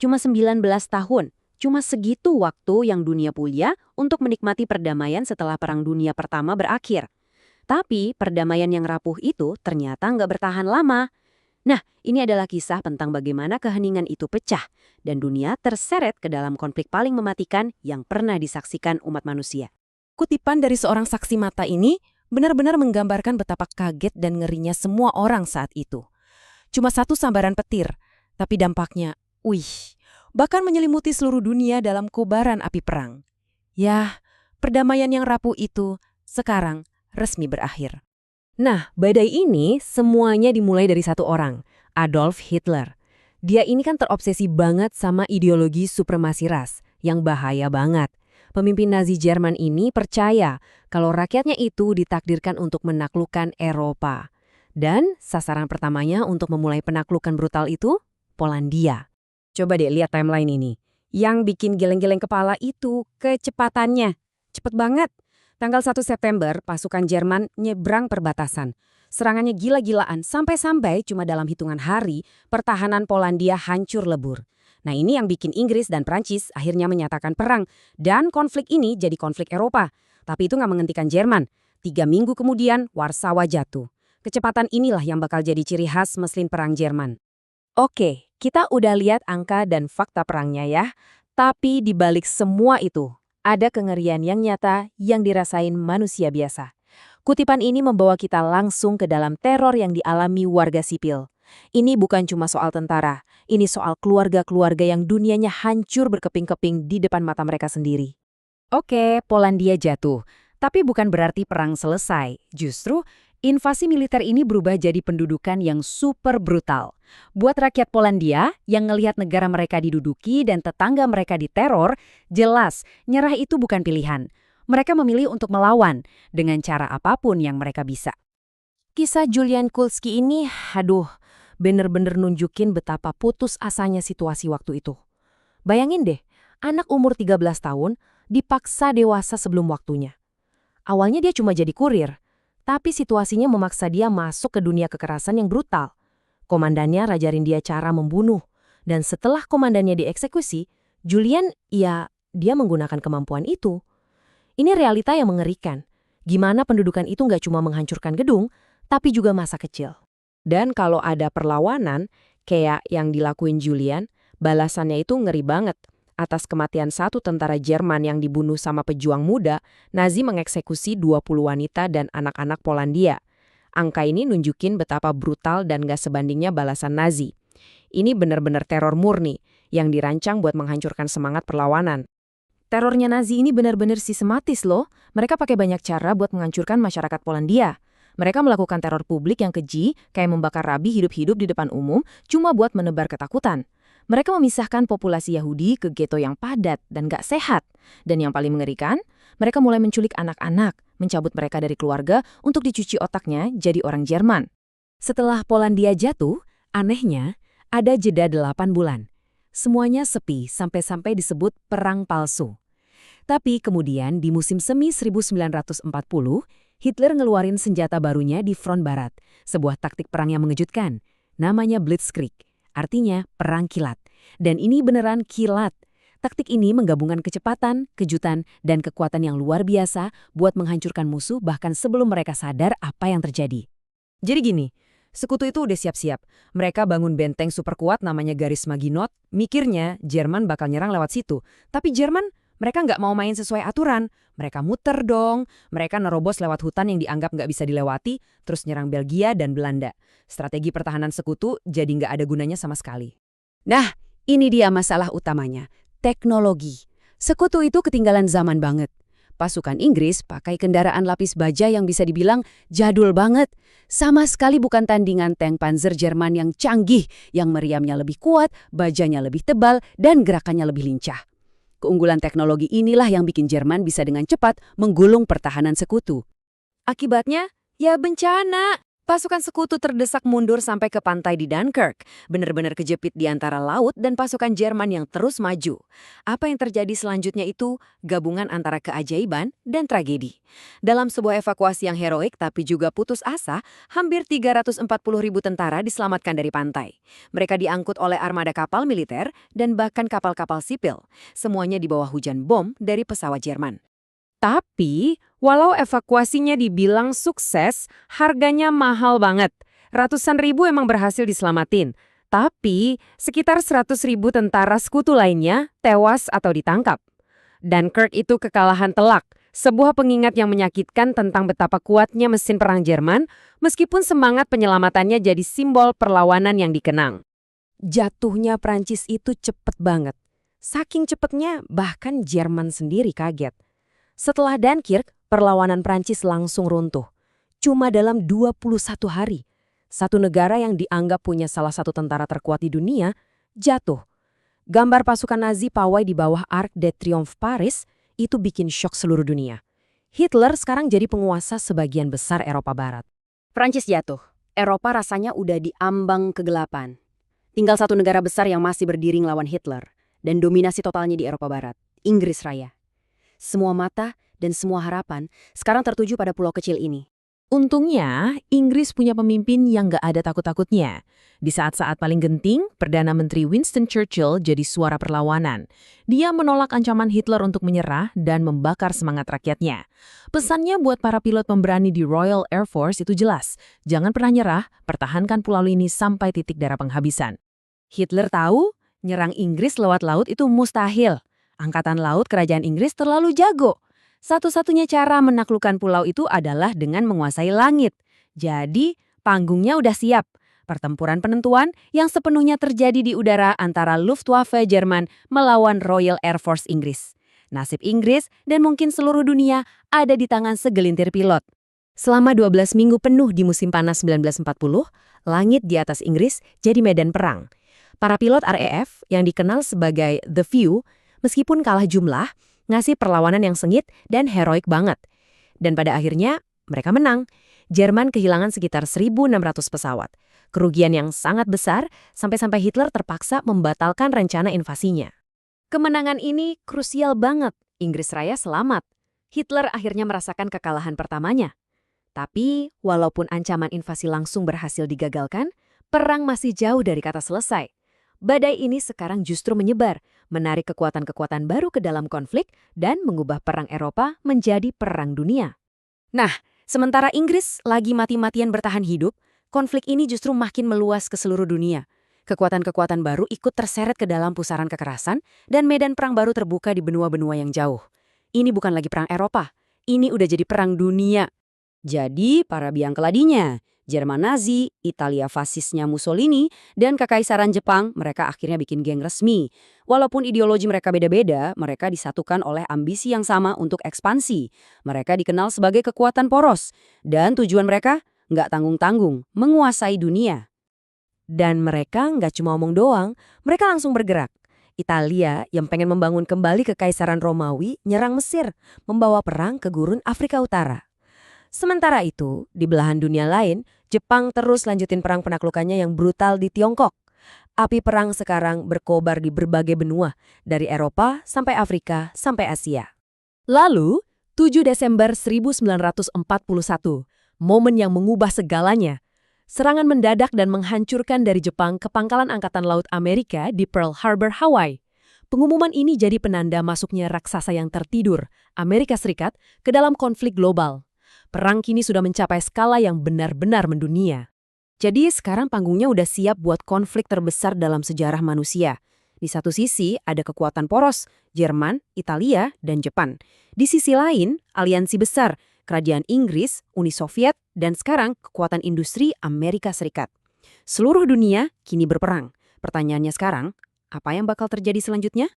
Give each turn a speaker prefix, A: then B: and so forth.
A: Cuma 19 tahun. Cuma segitu waktu yang dunia punya untuk menikmati perdamaian setelah Perang Dunia Pertama berakhir. Tapi perdamaian yang rapuh itu ternyata nggak bertahan lama. Nah, ini adalah kisah tentang bagaimana keheningan itu pecah dan dunia terseret ke dalam konflik paling mematikan yang pernah disaksikan umat manusia.
B: Kutipan dari seorang saksi mata ini benar-benar menggambarkan betapa kaget dan ngerinya semua orang saat itu. Cuma satu sambaran petir, tapi dampaknya, bahkan menyelimuti seluruh dunia dalam kobaran api perang. Yah, perdamaian yang rapuh itu sekarang resmi berakhir.
A: Nah, badai ini semuanya dimulai dari satu orang, Adolf Hitler. Dia ini kan terobsesi banget sama ideologi supremasi ras, yang bahaya banget. Pemimpin Nazi Jerman ini percaya kalau rakyatnya itu ditakdirkan untuk menaklukkan Eropa. Dan sasaran pertamanya untuk memulai penaklukan brutal itu, Polandia. Coba deh lihat timeline ini. Yang bikin geleng-geleng kepala itu kecepatannya. Cepet banget. Tanggal 1 September, pasukan Jerman nyebrang perbatasan. Serangannya gila-gilaan, sampai-sampai cuma dalam hitungan hari, pertahanan Polandia hancur lebur. Nah ini yang bikin Inggris dan Prancis akhirnya menyatakan perang. Dan konflik ini jadi konflik Eropa. Tapi itu nggak menghentikan Jerman. 3 minggu kemudian, Warsawa jatuh. Kecepatan inilah yang bakal jadi ciri khas mesin perang Jerman. Oke, kita udah lihat angka dan fakta perangnya ya. Tapi di balik semua itu, ada kengerian yang nyata yang dirasain manusia biasa. Kutipan ini membawa kita langsung ke dalam teror yang dialami warga sipil. Ini bukan cuma soal tentara, ini soal keluarga-keluarga yang dunianya hancur berkeping-keping di depan mata mereka sendiri. Oke, Polandia jatuh, tapi bukan berarti perang selesai. Justru, invasi militer ini berubah jadi pendudukan yang super brutal. Buat rakyat Polandia yang ngelihat negara mereka diduduki dan tetangga mereka diteror, jelas nyerah itu bukan pilihan. Mereka memilih untuk melawan dengan cara apapun yang mereka bisa. Kisah Julian Kulski ini, bener-bener nunjukin betapa putus asanya situasi waktu itu. Bayangin deh, anak umur 13 tahun dipaksa dewasa sebelum waktunya. Awalnya dia cuma jadi kurir, tapi situasinya memaksa dia masuk ke dunia kekerasan yang brutal. Komandannya rajarin dia cara membunuh, dan setelah komandannya dieksekusi, Julian, dia menggunakan kemampuan itu. Ini realita yang mengerikan. Gimana pendudukan itu nggak cuma menghancurkan gedung, tapi juga masa kecil. Dan kalau ada perlawanan, kayak yang dilakuin Julian, balasannya itu ngeri banget. Atas kematian satu tentara Jerman yang dibunuh sama pejuang muda, Nazi mengeksekusi 20 wanita dan anak-anak Polandia. Angka ini nunjukin betapa brutal dan gak sebandingnya balasan Nazi. Ini benar-benar teror murni yang dirancang buat menghancurkan semangat perlawanan. Terornya Nazi ini benar-benar sistematis loh. Mereka pakai banyak cara buat menghancurkan masyarakat Polandia. Mereka melakukan teror publik yang keji, kayak membakar rabi hidup-hidup di depan umum, cuma buat menebar ketakutan. Mereka memisahkan populasi Yahudi ke ghetto yang padat dan gak sehat. Dan yang paling mengerikan, mereka mulai menculik anak-anak, mencabut mereka dari keluarga untuk dicuci otaknya jadi orang Jerman. Setelah Polandia jatuh, anehnya, ada jeda 8 bulan. Semuanya sepi sampai-sampai disebut perang palsu. Tapi kemudian di musim semi 1940, Hitler ngeluarin senjata barunya di front barat, sebuah taktik perang yang mengejutkan. Namanya Blitzkrieg, artinya perang kilat. Dan ini beneran kilat. Taktik ini menggabungkan kecepatan, kejutan, dan kekuatan yang luar biasa buat menghancurkan musuh bahkan sebelum mereka sadar apa yang terjadi. Jadi gini, sekutu itu udah siap-siap. Mereka bangun benteng super kuat namanya Garis Maginot, mikirnya Jerman bakal nyerang lewat situ. Tapi Jerman, mereka nggak mau main sesuai aturan. Mereka muter dong. Mereka nerobos lewat hutan yang dianggap nggak bisa dilewati, terus nyerang Belgia dan Belanda. Strategi pertahanan sekutu jadi nggak ada gunanya sama sekali. Nah, ini dia masalah utamanya. Teknologi. Sekutu itu ketinggalan zaman banget. Pasukan Inggris pakai kendaraan lapis baja yang bisa dibilang jadul banget. Sama sekali bukan tandingan tank Panzer Jerman yang canggih, yang meriamnya lebih kuat, bajanya lebih tebal, dan gerakannya lebih lincah. Keunggulan teknologi inilah yang bikin Jerman bisa dengan cepat menggulung pertahanan sekutu. Akibatnya, ya bencana. Pasukan sekutu terdesak mundur sampai ke pantai di Dunkirk, benar-benar kejepit di antara laut dan pasukan Jerman yang terus maju. Apa yang terjadi selanjutnya itu gabungan antara keajaiban dan tragedi. Dalam sebuah evakuasi yang heroik tapi juga putus asa, hampir 340.000 tentara diselamatkan dari pantai. Mereka diangkut oleh armada kapal militer dan bahkan kapal-kapal sipil. Semuanya di bawah hujan bom dari pesawat Jerman. Tapi, walau evakuasinya dibilang sukses, harganya mahal banget. Ratusan ribu emang berhasil diselamatin. Tapi, sekitar 100.000 tentara sekutu lainnya tewas atau ditangkap. Dunkirk itu kekalahan telak, sebuah pengingat yang menyakitkan tentang betapa kuatnya mesin perang Jerman, meskipun semangat penyelamatannya jadi simbol perlawanan yang dikenang. Jatuhnya Prancis itu cepet banget. Saking cepetnya, bahkan Jerman sendiri kaget. Setelah Dunkirk, perlawanan Prancis langsung runtuh. Cuma dalam 21 hari, satu negara yang dianggap punya salah satu tentara terkuat di dunia, jatuh. Gambar pasukan Nazi pawai di bawah Arc de Triomphe Paris itu bikin syok seluruh dunia. Hitler sekarang jadi penguasa sebagian besar Eropa Barat. Prancis jatuh. Eropa rasanya udah diambang kegelapan. Tinggal satu negara besar yang masih berdiri ngelawan Hitler, dan dominasi totalnya di Eropa Barat, Inggris Raya. Semua mata dan semua harapan sekarang tertuju pada pulau kecil ini. Untungnya, Inggris punya pemimpin yang gak ada takut-takutnya. Di saat-saat paling genting, Perdana Menteri Winston Churchill jadi suara perlawanan. Dia menolak ancaman Hitler untuk menyerah dan membakar semangat rakyatnya. Pesannya buat para pilot pemberani di Royal Air Force itu jelas. Jangan pernah nyerah, pertahankan pulau ini sampai titik darah penghabisan. Hitler tahu, nyerang Inggris lewat laut itu mustahil. Angkatan laut kerajaan Inggris terlalu jago. Satu-satunya cara menaklukkan pulau itu adalah dengan menguasai langit. Jadi, panggungnya udah siap. Pertempuran penentuan yang sepenuhnya terjadi di udara antara Luftwaffe Jerman melawan Royal Air Force Inggris. Nasib Inggris dan mungkin seluruh dunia ada di tangan segelintir pilot. Selama 12 minggu penuh di musim panas 1940, langit di atas Inggris jadi medan perang. Para pilot RAF yang dikenal sebagai The Few, meskipun kalah jumlah, ngasih perlawanan yang sengit dan heroik banget. Dan pada akhirnya, mereka menang. Jerman kehilangan sekitar 1.600 pesawat. Kerugian yang sangat besar, sampai-sampai Hitler terpaksa membatalkan rencana invasinya. Kemenangan ini krusial banget. Inggris Raya selamat. Hitler akhirnya merasakan kekalahan pertamanya. Tapi, walaupun ancaman invasi langsung berhasil digagalkan, perang masih jauh dari kata selesai. Badai ini sekarang justru menyebar, menarik kekuatan-kekuatan baru ke dalam konflik dan mengubah perang Eropa menjadi perang dunia. Nah, sementara Inggris lagi mati-matian bertahan hidup, konflik ini justru makin meluas ke seluruh dunia. Kekuatan-kekuatan baru ikut terseret ke dalam pusaran kekerasan dan medan perang baru terbuka di benua-benua yang jauh. Ini bukan lagi perang Eropa, ini udah jadi perang dunia. Jadi, para biang keladinya, Jerman Nazi, Italia fasisnya Mussolini, dan Kekaisaran Jepang, mereka akhirnya bikin geng resmi. Walaupun ideologi mereka beda-beda, mereka disatukan oleh ambisi yang sama untuk ekspansi. Mereka dikenal sebagai kekuatan poros. Dan tujuan mereka nggak tanggung-tanggung, menguasai dunia. Dan mereka nggak cuma omong doang, mereka langsung bergerak. Italia yang pengen membangun kembali Kekaisaran Romawi nyerang Mesir, membawa perang ke gurun Afrika Utara. Sementara itu, di belahan dunia lain, Jepang terus lanjutin perang penaklukannya yang brutal di Tiongkok. Api perang sekarang berkobar di berbagai benua, dari Eropa sampai Afrika sampai Asia. Lalu, 7 Desember 1941, momen yang mengubah segalanya. Serangan mendadak dan menghancurkan dari Jepang ke pangkalan Angkatan Laut Amerika di Pearl Harbor, Hawaii. Pengumuman ini jadi penanda masuknya raksasa yang tertidur, Amerika Serikat, ke dalam konflik global. Perang kini sudah mencapai skala yang benar-benar mendunia. Jadi sekarang panggungnya udah siap buat konflik terbesar dalam sejarah manusia. Di satu sisi ada kekuatan poros, Jerman, Italia, dan Jepang. Di sisi lain, aliansi besar, Kerajaan Inggris, Uni Soviet, dan sekarang kekuatan industri Amerika Serikat. Seluruh dunia kini berperang. Pertanyaannya sekarang, apa yang bakal terjadi selanjutnya?